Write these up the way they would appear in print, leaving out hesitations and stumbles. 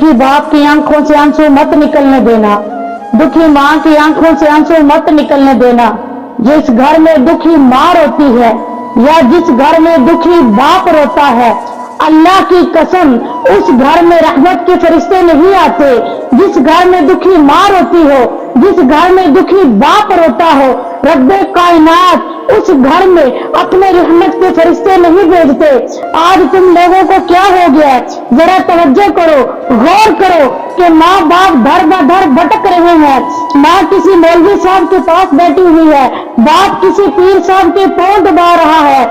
दुखी बाप की आंखों से आंसू मत निकलने देना, दुखी माँ की आंखों से आंसू मत निकलने देना। जिस घर में दुखी माँ रोती है या जिस घर में दुखी बाप रोता है, अल्लाह की कसम उस घर में रहमत के फरिश्ते नहीं आते। जिस घर में दुखी माँ रोती हो, जिस घर में दुखी बाप रोता हो, रब्बे कायनात उस घर में अपने रहमत के फरिश्ते नहीं भेजते। आज तुम लोगों को क्या हो गया? जरा तवज्जो करो, गौर करो कि माँ बाप दर बदर भटक रहे हैं। माँ किसी मौलवी साहब के पास बैठी हुई है, बाप किसी पीर साहब के पांव दबा रहा है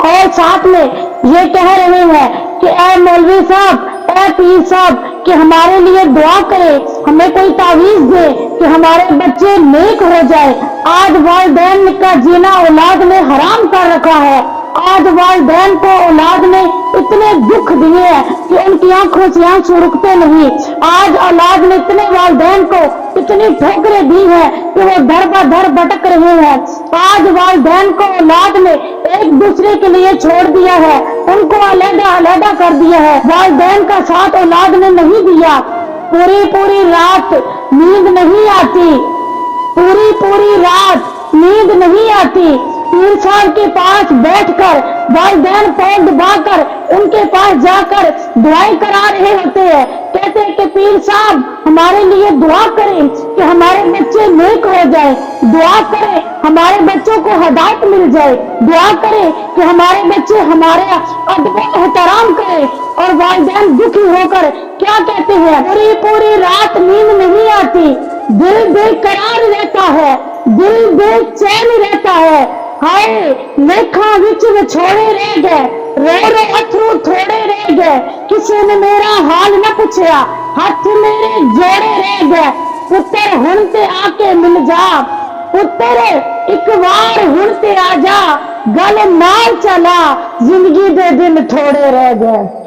और साथ में ये कह रहे हैं कि ऐ मौलवी साहब, ऐ पीर साहब कि हमारे लिए दुआ करे, हमें कोई तावीज दे कि हमारे बच्चे नेक हो जाए। आज वालिदैन का जीना औलाद ने हराम कर रखा है। आज वालिदैन को औलाद ने इतने दुख दिए हैं कि उनकी आंखों से आंसू रुकते नहीं। आज औलाद ने इतने वालिदैन को इतनी ठोकरें दी हैं कि वो दर बदर भटक रहे हैं। आज वालिदैन को औलाद ने एक दूसरे के लिए छोड़ दिया है, उनको अलग अलग कर दिया है। वालिदैन का साथ औलाद ने नहीं दिया। पूरी पूरी रात नींद नहीं आती, पूरी पूरी रात नींद नहीं आती। पीर साहब के पास बैठकर वालिदैन पांव दबाकर उनके पास जाकर दुआएं करा रहे होते हैं। कहते हैं कि पीर साहब हमारे लिए दुआ करें कि हमारे बच्चे नेक हो जाए, दुआ करें हमारे बच्चों को हिदायत मिल जाए, दुआ करें कि हमारे बच्चे हमारे अदब एहतराम करें। और वालिदैन दुखी होकर क्या कहते हैं? पूरी पूरी रात नींद नहीं आती, दिल बेकरार रहता है, दिल बेचैन रहता है। हाय लेखा विच विछोड़े रह गए, रो रो अथरू थोड़े रह गए। किसी ने मेरा हाल न पूछा, हाथ मेरे जोड़े रह गए। पुत्र हुण ते आके मिल जा, पुत्र एक बार हुण ते आ जा, गल नाल चला, जिंदगी दे दिन थोड़े रह गए।